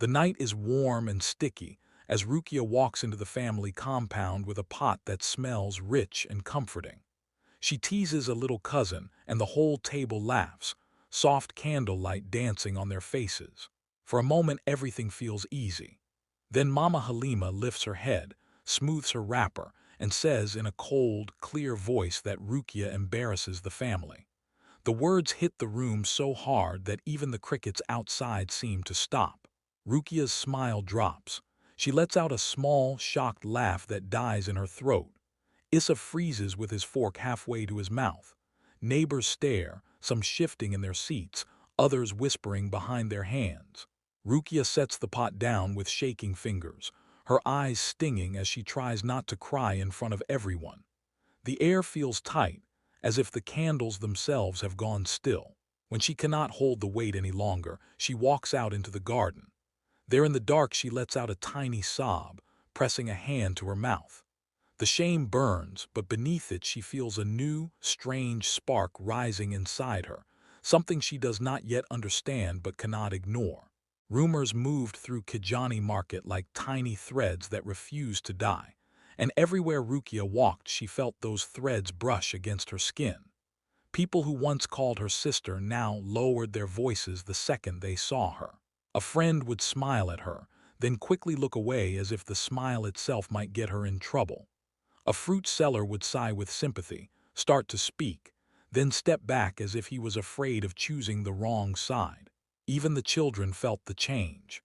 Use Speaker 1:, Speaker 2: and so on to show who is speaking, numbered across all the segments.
Speaker 1: The night is warm and sticky as Rukia walks into the family compound with a pot that smells rich and comforting. She teases a little cousin, and the whole table laughs, soft candlelight dancing on their faces. For a moment, everything feels easy. Then Mama Halima lifts her head, smooths her wrapper, and says in a cold, clear voice that Rukia embarrasses the family. The words hit the room so hard that even the crickets outside seem to stop. Rukia's smile drops. She lets out a small, shocked laugh that dies in her throat. Isah freezes with his fork halfway to his mouth. Neighbors stare, some shifting in their seats, others whispering behind their hands. Rukia sets the pot down with shaking fingers, her eyes stinging as she tries not to cry in front of everyone. The air feels tight, as if the candles themselves have gone still. When she cannot hold the weight any longer, she walks out into the garden. There in the dark, she lets out a tiny sob, pressing a hand to her mouth. The shame burns, but beneath it she feels a new, strange spark rising inside her, something she does not yet understand but cannot ignore. Rumors moved through Kijani Market like tiny threads that refused to die, and everywhere Rukia walked she felt those threads brush against her skin. People who once called her sister now lowered their voices the second they saw her. A friend would smile at her, then quickly look away as if the smile itself might get her in trouble. A fruit seller would sigh with sympathy, start to speak, then step back as if he was afraid of choosing the wrong side. Even the children felt the change.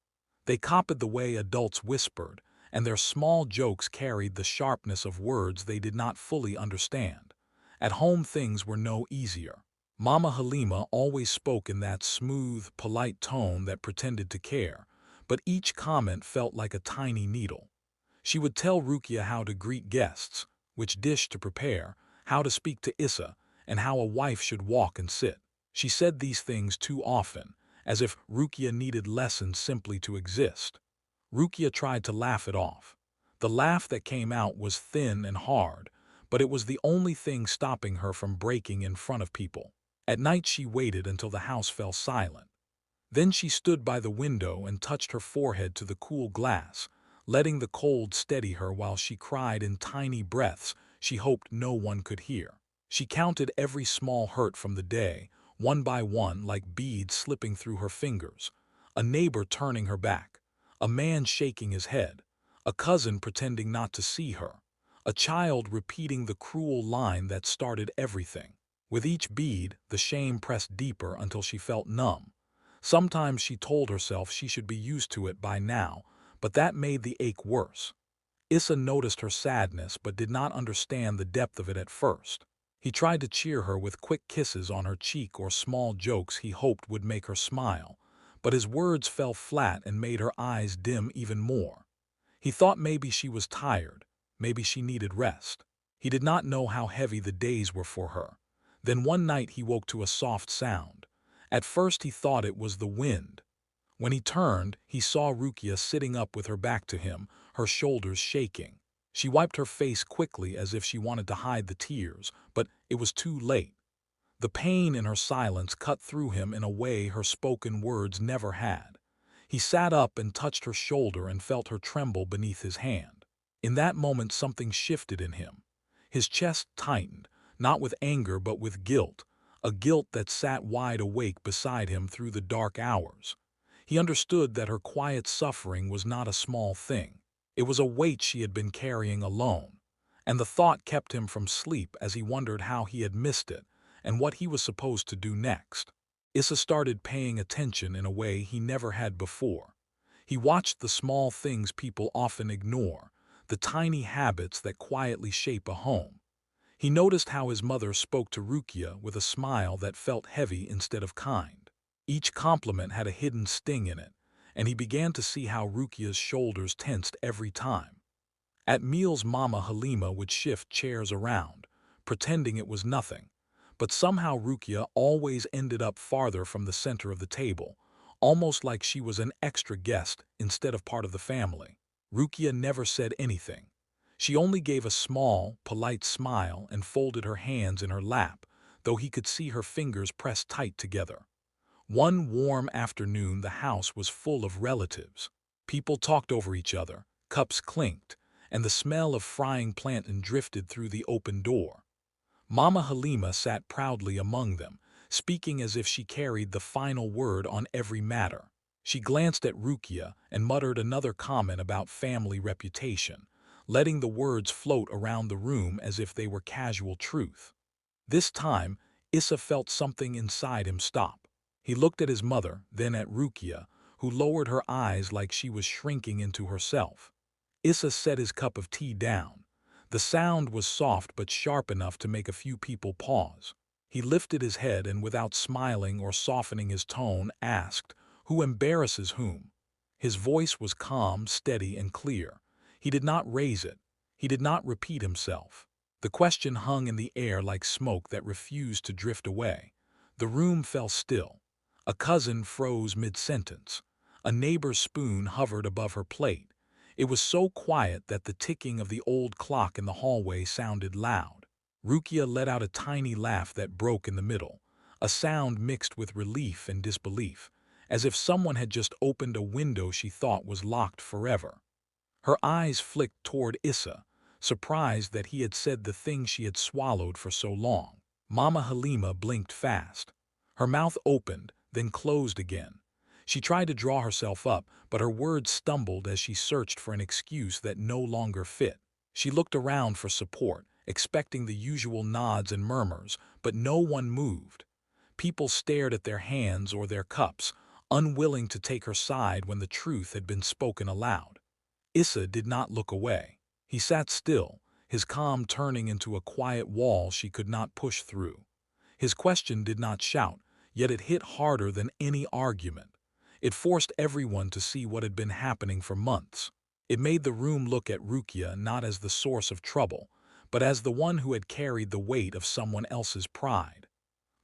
Speaker 1: They copied the way adults whispered, and their small jokes carried the sharpness of words they did not fully understand. At home things were no easier. Mama Halima always spoke in that smooth, polite tone that pretended to care, but each comment felt like a tiny needle. She would tell Rukia how to greet guests, which dish to prepare, how to speak to Isah, and how a wife should walk and sit. She said these things too often, as if Rukia needed lessons simply to exist. Rukia tried to laugh it off. The laugh that came out was thin and hard, but it was the only thing stopping her from breaking in front of people. At night she waited until the house fell silent. Then she stood by the window and touched her forehead to the cool glass, letting the cold steady her while she cried in tiny breaths she hoped no one could hear. She counted every small hurt from the day, one by one like beads slipping through her fingers. A neighbor turning her back, a man shaking his head, a cousin pretending not to see her, a child repeating the cruel line that started everything. With each bead, the shame pressed deeper until she felt numb. Sometimes she told herself she should be used to it by now, but that made the ache worse. Isah noticed her sadness but did not understand the depth of it at first. He tried to cheer her with quick kisses on her cheek or small jokes he hoped would make her smile, but his words fell flat and made her eyes dim even more. He thought maybe she was tired, maybe she needed rest. He did not know how heavy the days were for her. Then one night he woke to a soft sound. At first he thought it was the wind. When he turned, he saw Rukia sitting up with her back to him, her shoulders shaking. She wiped her face quickly as if she wanted to hide the tears, but it was too late. The pain in her silence cut through him in a way her spoken words never had. He sat up and touched her shoulder and felt her tremble beneath his hand. In that moment something shifted in him. His chest tightened, not with anger but with guilt, a guilt that sat wide awake beside him through the dark hours. He understood that her quiet suffering was not a small thing. It was a weight she had been carrying alone, and the thought kept him from sleep as he wondered how he had missed it and what he was supposed to do next. Isah started paying attention in a way he never had before. He watched the small things people often ignore, the tiny habits that quietly shape a home. He noticed how his mother spoke to Rukia with a smile that felt heavy instead of kind. Each compliment had a hidden sting in it, and he began to see how Rukia's shoulders tensed every time. At meals Mama Halima would shift chairs around, pretending it was nothing, but somehow Rukia always ended up farther from the center of the table, almost like she was an extra guest instead of part of the family. Rukia never said anything. She only gave a small, polite smile and folded her hands in her lap, though he could see her fingers pressed tight together. One warm afternoon, the house was full of relatives. People talked over each other, cups clinked, and the smell of frying plantain drifted through the open door. Mama Halima sat proudly among them, speaking as if she carried the final word on every matter. She glanced at Rukia and muttered another comment about family reputation, letting the words float around the room as if they were casual truth. This time, Issa felt something inside him stop. He looked at his mother, then at Rukia, who lowered her eyes like she was shrinking into herself. Issa set his cup of tea down. The sound was soft but sharp enough to make a few people pause. He lifted his head and, without smiling or softening his tone, asked, "Who embarrasses whom?" His voice was calm, steady, and clear. He did not raise it. He did not repeat himself. The question hung in the air like smoke that refused to drift away. The room fell still. A cousin froze mid-sentence. A neighbor's spoon hovered above her plate. It was so quiet that the ticking of the old clock in the hallway sounded loud. Rukia let out a tiny laugh that broke in the middle, a sound mixed with relief and disbelief, as if someone had just opened a window she thought was locked forever. Her eyes flicked toward Issa, surprised that he had said the thing she had swallowed for so long. Mama Halima blinked fast. Her mouth opened, then closed again. She tried to draw herself up, but her words stumbled as she searched for an excuse that no longer fit. She looked around for support, expecting the usual nods and murmurs, but no one moved. People stared at their hands or their cups, unwilling to take her side when the truth had been spoken aloud. Issa did not look away. He sat still, his calm turning into a quiet wall she could not push through. His question did not shout, yet it hit harder than any argument. It forced everyone to see what had been happening for months. It made the room look at Rukia not as the source of trouble, but as the one who had carried the weight of someone else's pride.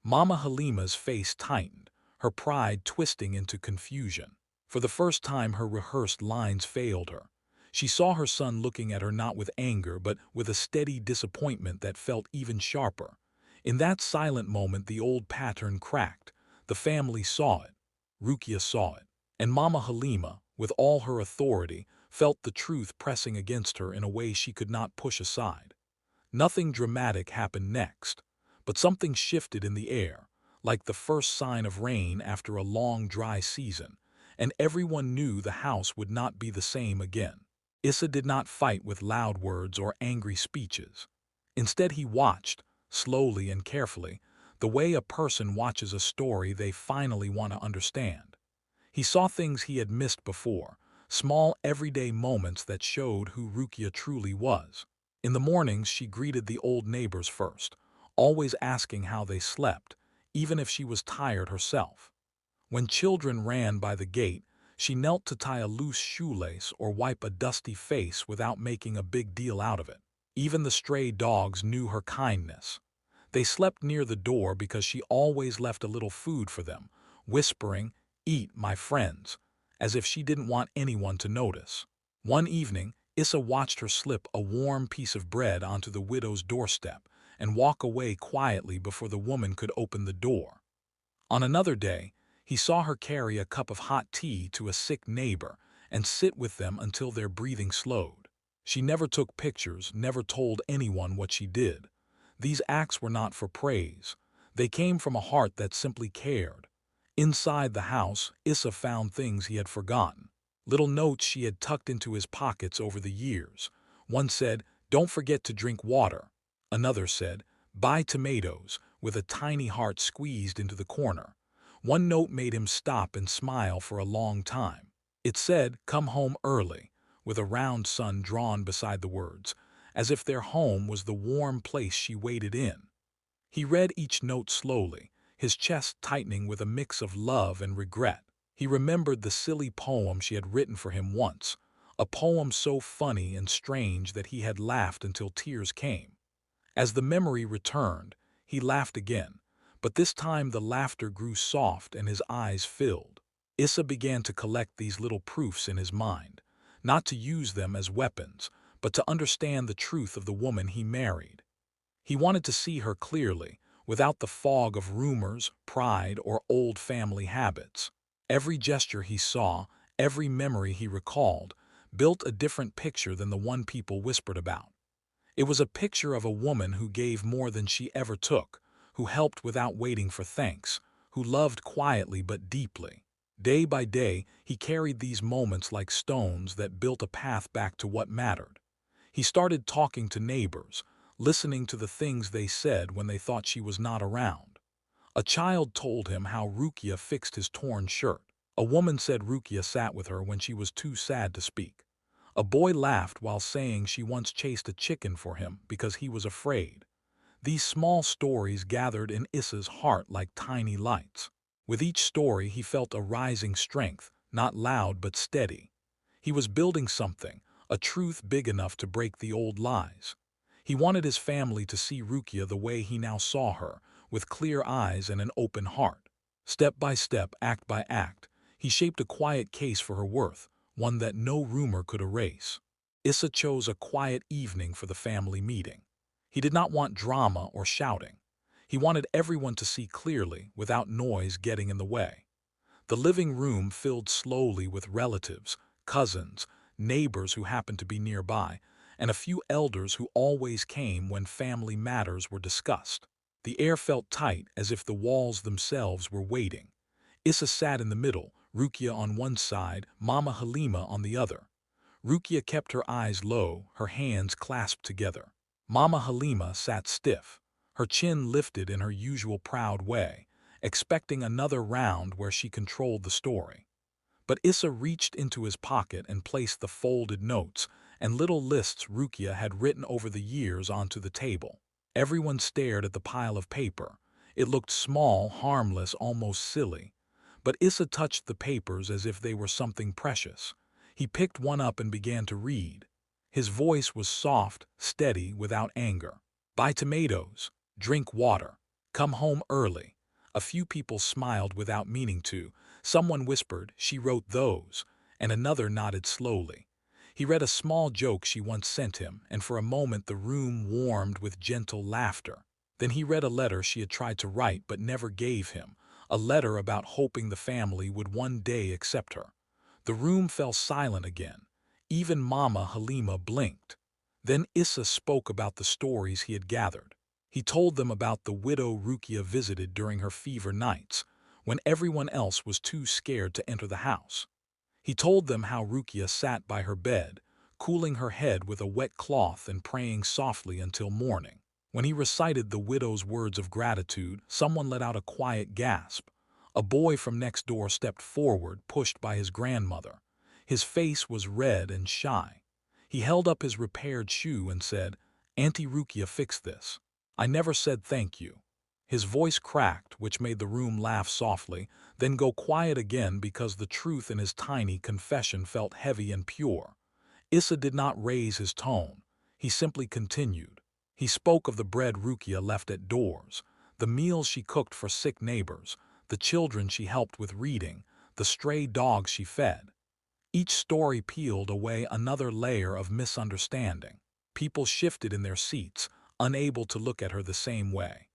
Speaker 1: Mama Halima's face tightened, her pride twisting into confusion. For the first time, her rehearsed lines failed her. She saw her son looking at her not with anger, but with a steady disappointment that felt even sharper. In that silent moment, the old pattern cracked. The family saw it. Rukia saw it. And Mama Halima, with all her authority, felt the truth pressing against her in a way she could not push aside. Nothing dramatic happened next, but something shifted in the air, like the first sign of rain after a long dry season, and everyone knew the house would not be the same again. Issa did not fight with loud words or angry speeches. Instead, he watched, slowly and carefully, the way a person watches a story they finally want to understand. He saw things he had missed before, small everyday moments that showed who Rukia truly was. In the mornings, she greeted the old neighbors first, always asking how they slept, even if she was tired herself. When children ran by the gate, she knelt to tie a loose shoelace or wipe a dusty face without making a big deal out of it. Even the stray dogs knew her kindness. They slept near the door because she always left a little food for them, whispering, "Eat, my friends," as if she didn't want anyone to notice. One evening, Issa watched her slip a warm piece of bread onto the widow's doorstep and walk away quietly before the woman could open the door. On another day, he saw her carry a cup of hot tea to a sick neighbor and sit with them until their breathing slowed. She never took pictures, never told anyone what she did. These acts were not for praise. They came from a heart that simply cared. Inside the house, Issa found things he had forgotten. Little notes she had tucked into his pockets over the years. One said, "Don't forget to drink water." Another said, "Buy tomatoes," with a tiny heart squeezed into the corner. One note made him stop and smile for a long time. It said, "Come home early," with a round sun drawn beside the words, as if their home was the warm place she waited in. He read each note slowly, his chest tightening with a mix of love and regret. He remembered the silly poem she had written for him once, a poem so funny and strange that he had laughed until tears came. As the memory returned, he laughed again, but this time the laughter grew soft and his eyes filled. Issa began to collect these little proofs in his mind, not to use them as weapons, but to understand the truth of the woman he married. He wanted to see her clearly, without the fog of rumors, pride, or old family habits. Every gesture he saw, every memory he recalled, built a different picture than the one people whispered about. It was a picture of a woman who gave more than she ever took, who helped without waiting for thanks, who loved quietly but deeply. Day by day, he carried these moments like stones that built a path back to what mattered. He started talking to neighbors, listening to the things they said when they thought she was not around. A child told him how Rukia fixed his torn shirt. A woman said Rukia sat with her when she was too sad to speak. A boy laughed while saying she once chased a chicken for him because he was afraid. These small stories gathered in Issa's heart like tiny lights. With each story he felt a rising strength, not loud but steady. He was building something, a truth big enough to break the old lies. He wanted his family to see Rukia the way he now saw her, with clear eyes and an open heart. Step by step, act by act, he shaped a quiet case for her worth, one that no rumor could erase. Issa chose a quiet evening for the family meeting. He did not want drama or shouting. He wanted everyone to see clearly, without noise getting in the way. The living room filled slowly with relatives, cousins, neighbors who happened to be nearby, and a few elders who always came when family matters were discussed. The air felt tight, as if the walls themselves were waiting. Issa sat in the middle, Rukia on one side, Mama Halima on the other. Rukia kept her eyes low, her hands clasped together. Mama Halima sat stiff, her chin lifted in her usual proud way, expecting another round where she controlled the story. But Issa reached into his pocket and placed the folded notes and little lists Rukia had written over the years onto the table. Everyone stared at the pile of paper. It looked small, harmless, almost silly. But Issa touched the papers as if they were something precious. He picked one up and began to read. His voice was soft, steady, without anger. Buy tomatoes, drink water, come home early. A few people smiled without meaning to. Someone whispered, she wrote those, and another nodded slowly. He read a small joke she once sent him, and for a moment the room warmed with gentle laughter. Then he read a letter she had tried to write but never gave him, a letter about hoping the family would one day accept her. The room fell silent again. Even Mama Halima blinked. Then Issa spoke about the stories he had gathered. He told them about the widow Rukia visited during her fever nights, when everyone else was too scared to enter the house. He told them how Rukia sat by her bed, cooling her head with a wet cloth and praying softly until morning. When he recited the widow's words of gratitude, someone let out a quiet gasp. A boy from next door stepped forward, pushed by his grandmother. His face was red and shy. He held up his repaired shoe and said, "Auntie Rukia fixed this. I never said thank you." His voice cracked, which made the room laugh softly, then go quiet again because the truth in his tiny confession felt heavy and pure. Issa did not raise his tone. He simply continued. He spoke of the bread Rukia left at doors, the meals she cooked for sick neighbors, the children she helped with reading, the stray dogs she fed. Each story peeled away another layer of misunderstanding. People shifted in their seats, unable to look at her the same way.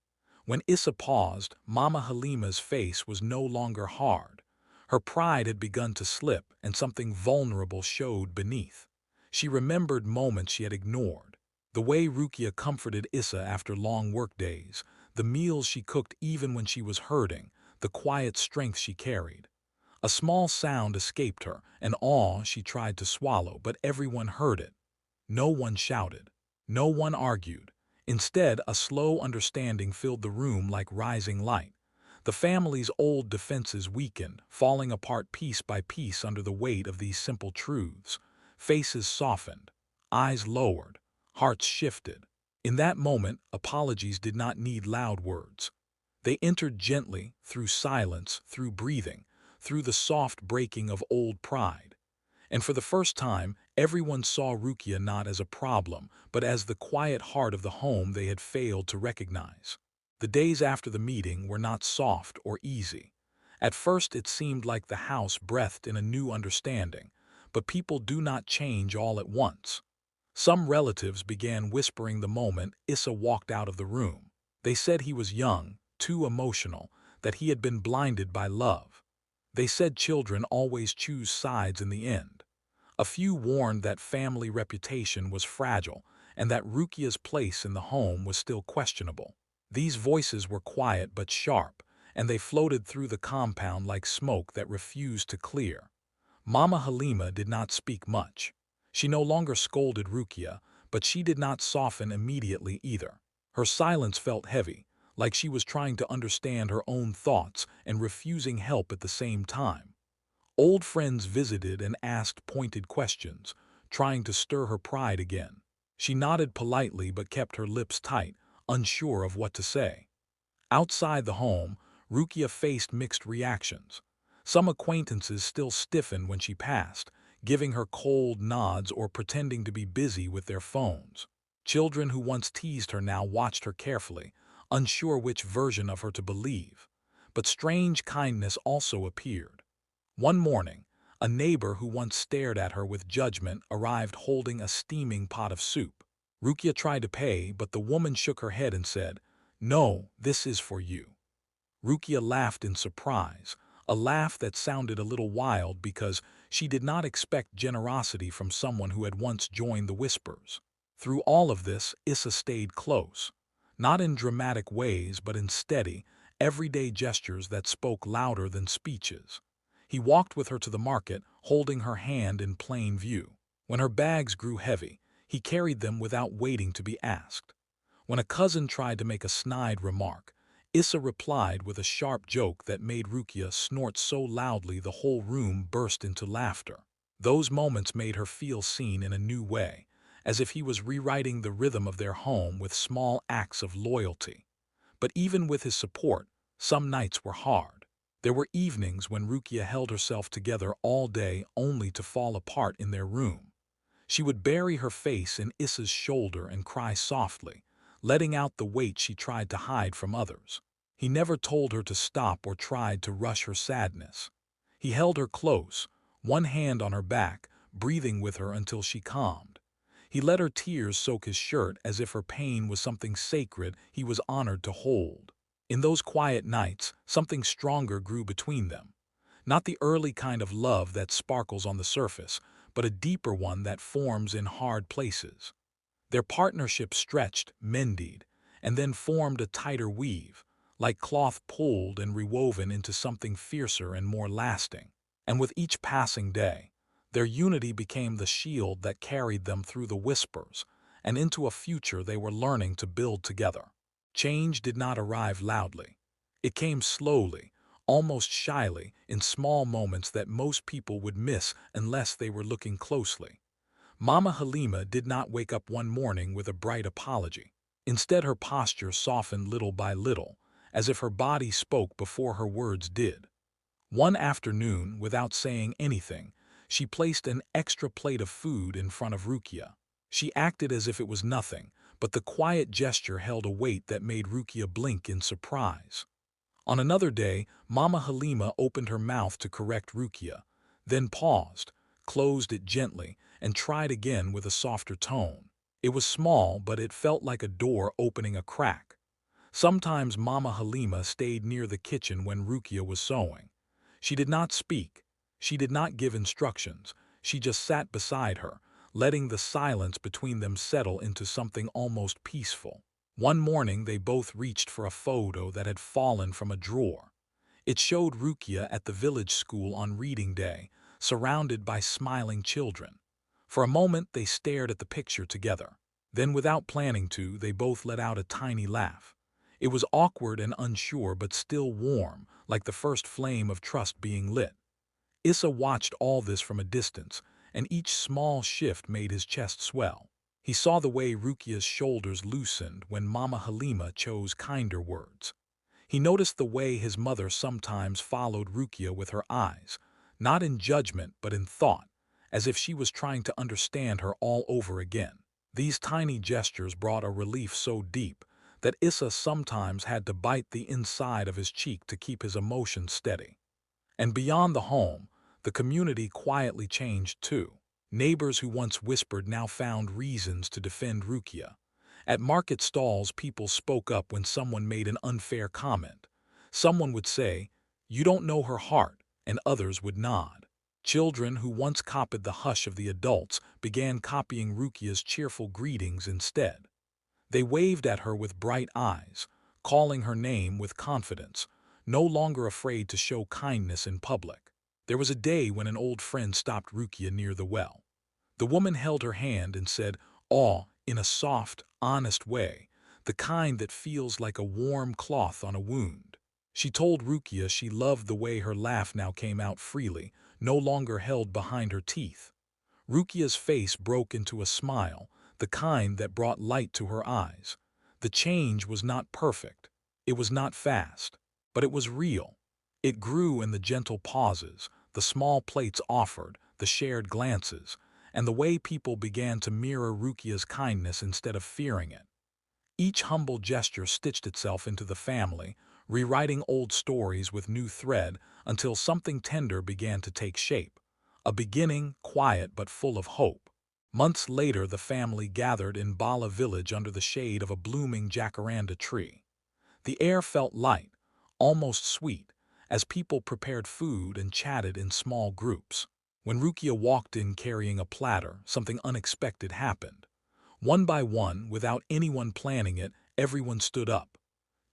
Speaker 1: When Issa paused, Mama Halima's face was no longer hard. Her pride had begun to slip, and something vulnerable showed beneath. She remembered moments she had ignored. The way Rukia comforted Issa after long workdays, the meals she cooked even when she was hurting, the quiet strength she carried. A small sound escaped her, an awe she tried to swallow, but everyone heard it. No one shouted. No one argued. Instead, a slow understanding filled the room like rising light. The family's old defenses weakened, falling apart piece by piece under the weight of these simple truths. Faces softened, eyes lowered, hearts shifted. In that moment, apologies did not need loud words. They entered gently, through silence, through breathing, through the soft breaking of old pride. And for the first time, everyone saw Rukia not as a problem, but as the quiet heart of the home they had failed to recognize. The days after the meeting were not soft or easy. At first it seemed like the house breathed in a new understanding, but people do not change all at once. Some relatives began whispering the moment Issa walked out of the room. They said he was young, too emotional, that he had been blinded by love. They said children always choose sides in the end. A few warned that family reputation was fragile and that Rukia's place in the home was still questionable. These voices were quiet but sharp, and they floated through the compound like smoke that refused to clear. Mama Halima did not speak much. She no longer scolded Rukia, but she did not soften immediately either. Her silence felt heavy, like she was trying to understand her own thoughts and refusing help at the same time. Old friends visited and asked pointed questions, trying to stir her pride again. She nodded politely but kept her lips tight, unsure of what to say. Outside the home, Rukia faced mixed reactions. Some acquaintances still stiffened when she passed, giving her cold nods or pretending to be busy with their phones. Children who once teased her now watched her carefully, unsure which version of her to believe. But strange kindness also appeared. One morning, a neighbor who once stared at her with judgment arrived holding a steaming pot of soup. Rukia tried to pay, but the woman shook her head and said, "No, this is for you." Rukia laughed in surprise, a laugh that sounded a little wild because she did not expect generosity from someone who had once joined the Whispers. Through all of this, Isah stayed close, not in dramatic ways but in steady, everyday gestures that spoke louder than speeches. He walked with her to the market, holding her hand in plain view. When her bags grew heavy, he carried them without waiting to be asked. When a cousin tried to make a snide remark, Isah replied with a sharp joke that made Rukia snort so loudly the whole room burst into laughter. Those moments made her feel seen in a new way, as if he was rewriting the rhythm of their home with small acts of loyalty. But even with his support, some nights were hard. There were evenings when Rukia held herself together all day only to fall apart in their room. She would bury her face in Issa's shoulder and cry softly, letting out the weight she tried to hide from others. He never told her to stop or tried to rush her sadness. He held her close, one hand on her back, breathing with her until she calmed. He let her tears soak his shirt as if her pain was something sacred he was honored to hold. In those quiet nights, something stronger grew between them. Not the early kind of love that sparkles on the surface, but a deeper one that forms in hard places. Their partnership stretched, mended, and then formed a tighter weave, like cloth pulled and rewoven into something fiercer and more lasting. And with each passing day, their unity became the shield that carried them through the Whispers and into a future they were learning to build together. Change did not arrive loudly. It came slowly, almost shyly, in small moments that most people would miss unless they were looking closely. Mama Halima did not wake up one morning with a bright apology. Instead, her posture softened little by little, as if her body spoke before her words did. One afternoon, without saying anything, she placed an extra plate of food in front of Rukia. She acted as if it was nothing, but the quiet gesture held a weight that made Rukia blink in surprise. On another day, Mama Halima opened her mouth to correct Rukia, then paused, closed it gently, and tried again with a softer tone. It was small, but it felt like a door opening a crack. Sometimes Mama Halima stayed near the kitchen when Rukia was sewing. She did not speak. She did not give instructions. She just sat beside her, letting the silence between them settle into something almost peaceful. One morning they both reached for a photo that had fallen from a drawer. It showed Rukia at the village school on reading day, surrounded by smiling children. For a moment they stared at the picture together. Then, without planning to, they both let out a tiny laugh. It was awkward and unsure but still warm, like the first flame of trust being lit. Isah watched all this from a distance, and each small shift made his chest swell. He saw the way Rukia's shoulders loosened when Mama Halima chose kinder words. He noticed the way his mother sometimes followed Rukia with her eyes, not in judgment but in thought, as if she was trying to understand her all over again. These tiny gestures brought a relief so deep that Isah sometimes had to bite the inside of his cheek to keep his emotions steady. And beyond the home, the community quietly changed too. Neighbors who once whispered now found reasons to defend Rukia, At market stalls, people spoke up when someone made an unfair comment. Someone would say, "You don't know her heart," and others would nod. Children who once copied the hush of the adults began copying Rukia's cheerful greetings instead. They waved at her with bright eyes, calling her name with confidence, no longer afraid to show kindness in public. There was a day when an old friend stopped Rukia near the well. The woman held her hand and said, "Aw," in a soft, honest way, the kind that feels like a warm cloth on a wound. She told Rukia she loved the way her laugh now came out freely, no longer held behind her teeth. Rukia's face broke into a smile, the kind that brought light to her eyes. The change was not perfect. It was not fast. But it was real. It grew in the gentle pauses, the small plates offered, the shared glances, and the way people began to mirror Rukia's kindness instead of fearing it. Each humble gesture stitched itself into the family, rewriting old stories with new thread until something tender began to take shape. A beginning, quiet but full of hope. Months later, the family gathered in Bala village under the shade of a blooming jacaranda tree. The air felt light, almost sweet, as people prepared food and chatted in small groups. When Rukia walked in carrying a platter, something unexpected happened. One by one, without anyone planning it, everyone stood up.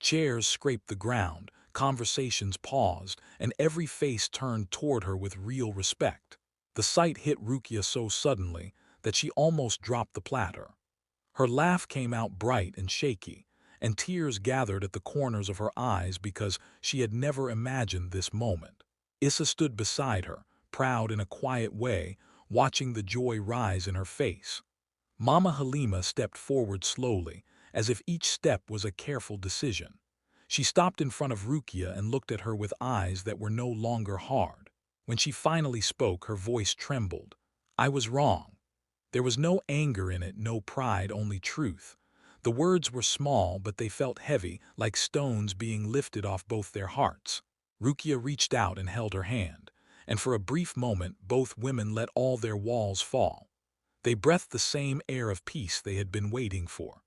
Speaker 1: Chairs scraped the ground, conversations paused, and every face turned toward her with real respect. The sight hit Rukia so suddenly that she almost dropped the platter. Her laugh came out bright and shaky, and tears gathered at the corners of her eyes because she had never imagined this moment. Isah stood beside her, proud in a quiet way, watching the joy rise in her face. Mama Halima stepped forward slowly, as if each step was a careful decision. She stopped in front of Rukia and looked at her with eyes that were no longer hard. When she finally spoke, her voice trembled. "I was wrong." There was no anger in it, no pride, only truth. The words were small, but they felt heavy, like stones being lifted off both their hearts. Rukia reached out and held her hand, and for a brief moment both women let all their walls fall. They breathed the same air of peace they had been waiting for.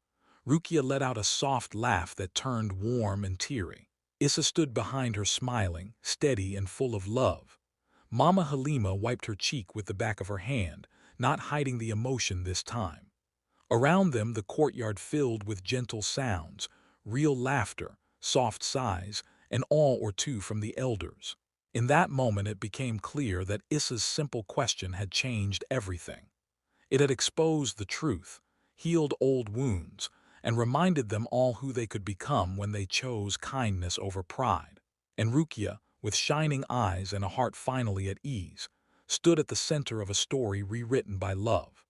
Speaker 1: Rukia let out a soft laugh that turned warm and teary. Isah stood behind her smiling, steady and full of love. Mama Halima wiped her cheek with the back of her hand, not hiding the emotion this time. Around them the courtyard filled with gentle sounds, real laughter, soft sighs, an awe or two from the elders. In that moment it became clear that Issa's simple question had changed everything. It had exposed the truth, healed old wounds, and reminded them all who they could become when they chose kindness over pride. And Rukia, with shining eyes and a heart finally at ease, stood at the center of a story rewritten by love.